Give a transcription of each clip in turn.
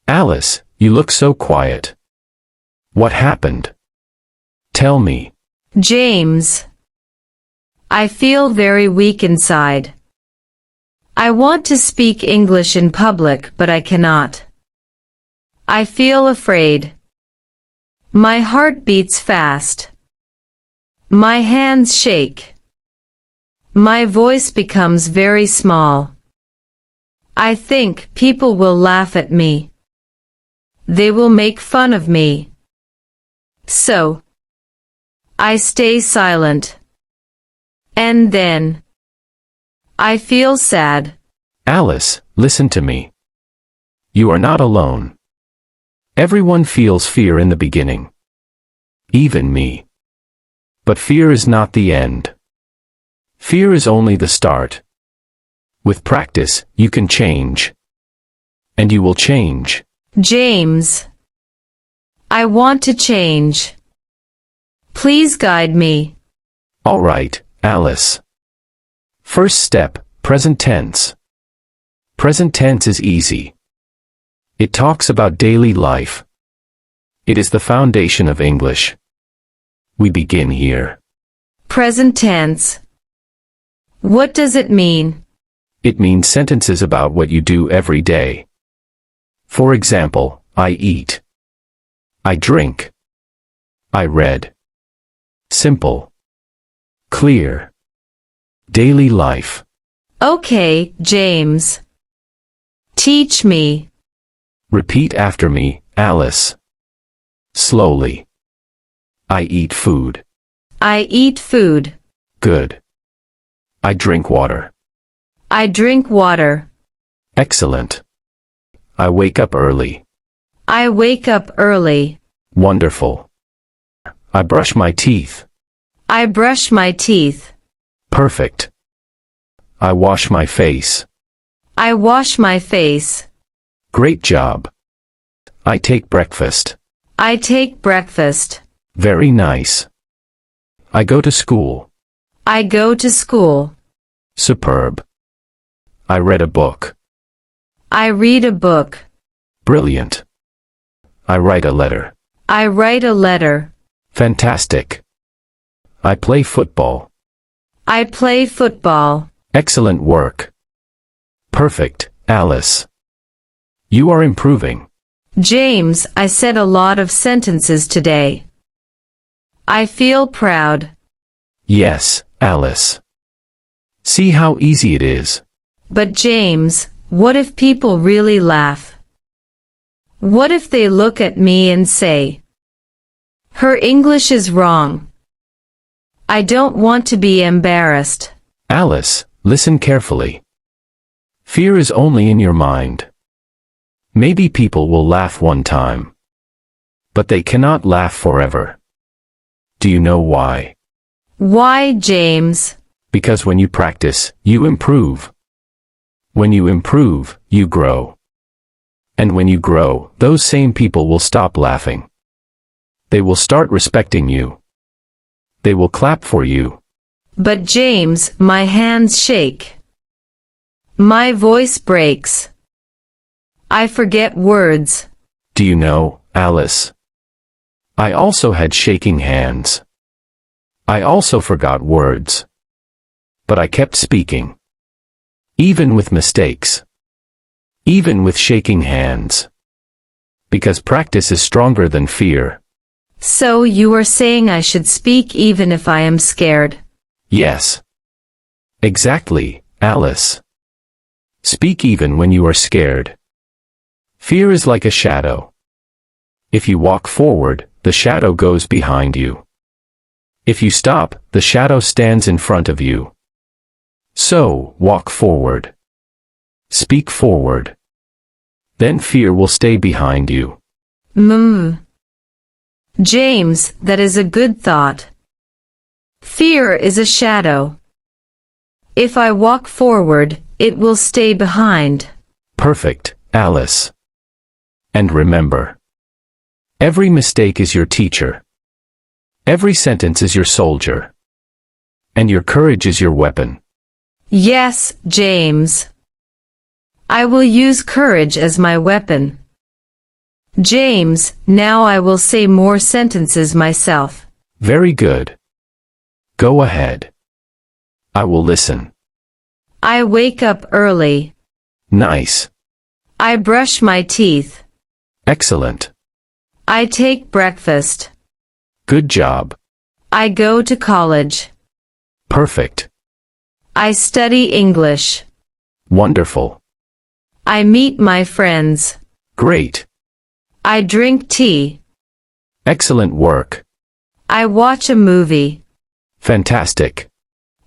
Alice, you look so quiet. What happened? Tell me. James. I feel very weak inside. I want to speak English in public, but I cannot. I feel afraid. My heart beats fast. My hands shake. My voice becomes very small. I think people will laugh at me. They will make fun of me. So, I stay silent. And then, I feel sad. Alice, listen to me. You are not alone. Everyone feels fear in the beginning. Even me. But fear is not the end. Fear is only the start. With practice, you can change. And you will change. James. I want to change. Please guide me. All right, Alice. First step, present tense. Present tense is easy. It talks about daily life. It is the foundation of English. We begin here. Present tense. What does it mean? It means sentences about what you do every day. For example, I eat. I drink. I read. Simple. Clear. Daily life. Okay, James. Teach me. Repeat after me, Alice. Slowly. I eat food. I eat food. Good. I drink water. I drink water. Excellent. I wake up early. I wake up early. Wonderful. I brush my teeth. I brush my teeth. Perfect. I wash my face. I wash my face. Great job. I take breakfast. I take breakfast. Very nice. I go to school. I go to school. Superb. I read a book. I read a book. Brilliant. I write a letter. I write a letter. Fantastic. I play football. I play football. Excellent work. Perfect, Alice. You are improving. James, I said a lot of sentences today. I feel proud. Yes, Alice. See how easy it is. But James, what if people really laugh? What if they look at me and say, "Her English is wrong"? I don't want to be embarrassed. Alice, listen carefully. Fear is only in your mind. Maybe people will laugh one time. But they cannot laugh forever. Do you know why? Why, James? Because when you practice, you improve. When you improve, you grow. And when you grow, those same people will stop laughing. They will start respecting you. They will clap for you. But James, my hands shake. My voice breaks. I forget words. Do you know, Alice? I also had shaking hands. I also forgot words. But I kept speaking. Even with mistakes. Even with shaking hands. Because practice is stronger than fear. So you are saying I should speak even if I am scared? Yes. Exactly, Alice. Speak even when you are scared. Fear is like a shadow. If you walk forward, the shadow goes behind you. If you stop, the shadow stands in front of you. So, walk forward. Speak forward. Then fear will stay behind you. James, that is a good thought. Fear is a shadow. If I walk forward, it will stay behind. Perfect, Alice. And remember, every mistake is your teacher. Every sentence is your soldier. And your courage is your weapon. Yes, James. I will use courage as my weapon. James, now I will say more sentences myself. Very good. Go ahead. I will listen. I wake up early. Nice. I brush my teeth. Excellent. I take breakfast. Good job. I go to college. Perfect. I study English. Wonderful. I meet my friends. Great. I drink tea. Excellent work. I watch a movie. Fantastic.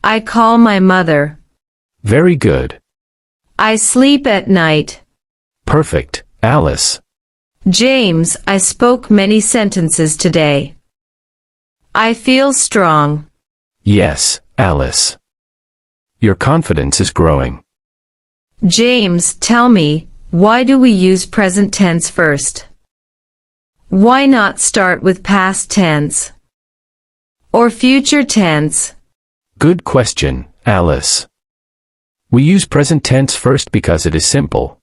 I call my mother. Very good. I sleep at night. Perfect, Alice. James, I spoke many sentences today. I feel strong. Yes, Alice. Your confidence is growing. James, tell me, why do we use present tense first? Why not start with past tense? Or future tense? Good question, Alice. We use present tense first because it is simple.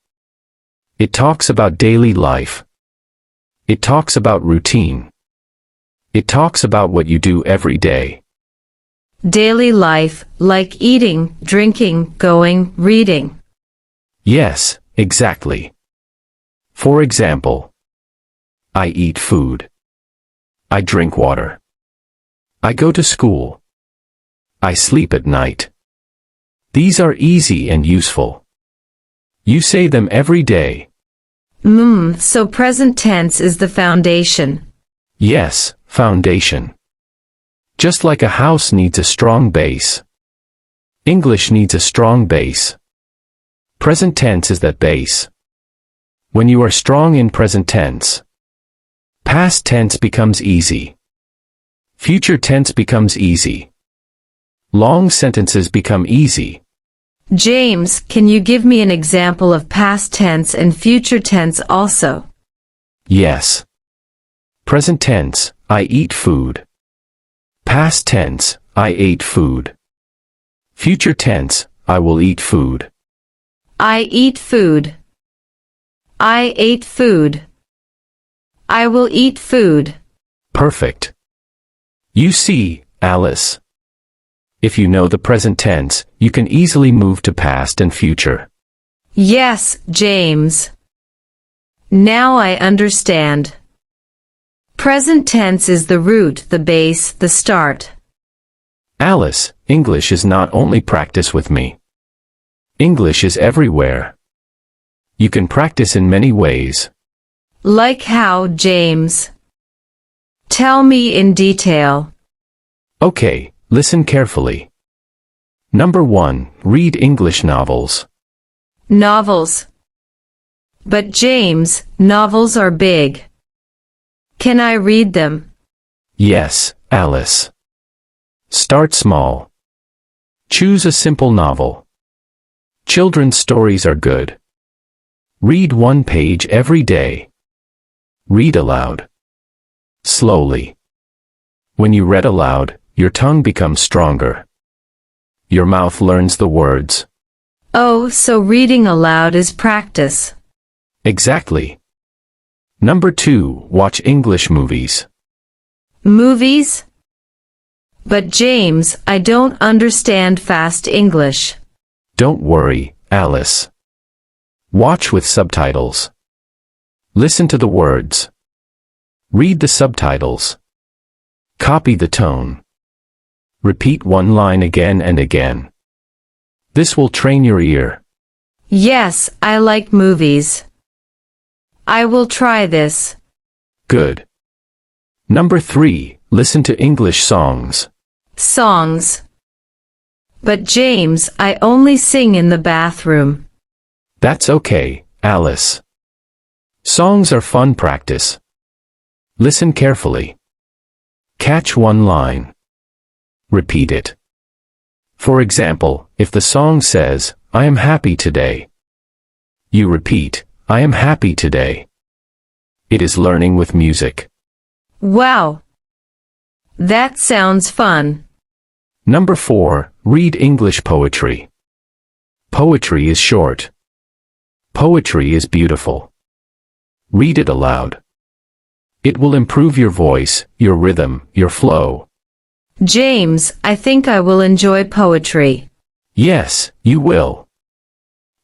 It talks about daily life. It talks about routine. It talks about what you do every day. Daily life, like eating, drinking, going, reading. Yes, exactly. For example, I eat food. I drink water. I go to school. I sleep at night. These are easy and useful. You say them every day. So present tense is the foundation. Yes, foundation. Just like a house needs a strong base. English needs a strong base. Present tense is that base. When you are strong in present tense, past tense becomes easy. Future tense becomes easy. Long sentences become easy. James, can you give me an example of past tense and future tense also? Yes. Present tense, I eat food. Past tense, I ate food. Future tense, I will eat food. I eat food. I ate food. I will eat food. Perfect. You see, Alice. If you know the present tense, you can easily move to past and future. Yes, James. Now I understand. Present tense is the root, the base, the start. Alice, English is not only practice with me. English is everywhere. You can practice in many ways. Like how, James? Tell me in detail. Okay, listen carefully. Number 1, read English novels. Novels. But James, novels are big. Can I read them? Yes, Alice. Start small. Choose a simple novel. Children's stories are good. Read one page every day. Read aloud. Slowly. When you read aloud, your tongue becomes stronger. Your mouth learns the words. Oh, so reading aloud is practice. Exactly. Number 2, watch English movies. Movies? But James, I don't understand fast English. Don't worry, Alice. Watch with subtitles. Listen to the words. Read the subtitles. Copy the tone. Repeat one line again and again. This will train your ear. Yes, I like movies. I will try this. Good. Number 3, listen to English songs. Songs. But James, I only sing in the bathroom. That's okay, Alice. Songs are fun practice. Listen carefully. Catch one line. Repeat it. For example, if the song says, I am happy today, you repeat, I am happy today. It is learning with music. Wow. That sounds fun. Number 4, read English poetry. Poetry is short. Poetry is beautiful. Read it aloud. It will improve your voice, your rhythm, your flow. James, I think I will enjoy poetry. Yes, you will.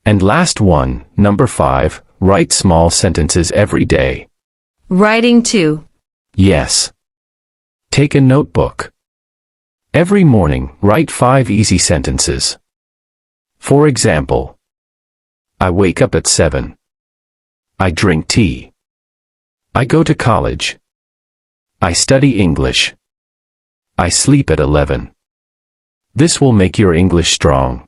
And last one, number 5, write small sentences every day. Writing too. Yes. Take a notebook. Every morning, write 5 easy sentences. For example, I wake up at 7. I drink tea. I go to college. I study English. I sleep at 11. This will make your English strong.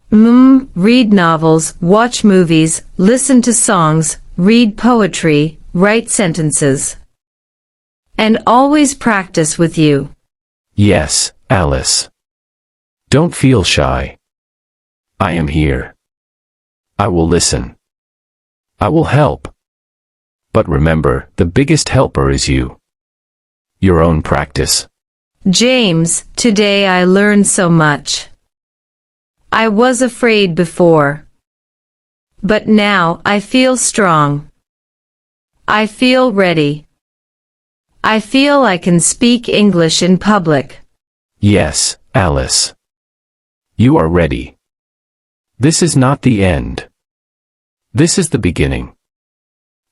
Read novels, watch movies, listen to songs, read poetry, write sentences. And always practice with you. Yes, Alice. Don't feel shy. I am here. I will listen. I will help. But remember, the biggest helper is you. Your own practice. James, today I learned so much. I was afraid before. But now I feel strong. I feel ready. I feel I can speak English in public. Yes, Alice. You are ready. This is not the end. This is the beginning.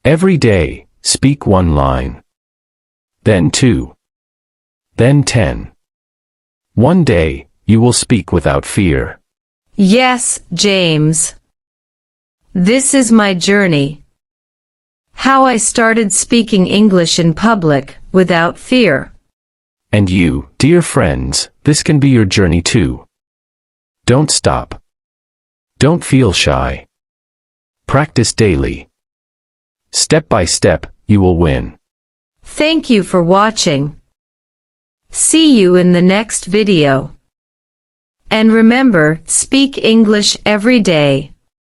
Every day, speak 1 line. Then 2. Then 10. One day, you will speak without fear. Yes, James. This is my journey. How I started speaking English in public, without fear. And you, dear friends, this can be your journey too. Don't stop. Don't feel shy. Practice daily. Step by step, you will win. Thank you for watching. See you in the next video. And remember, speak English every day.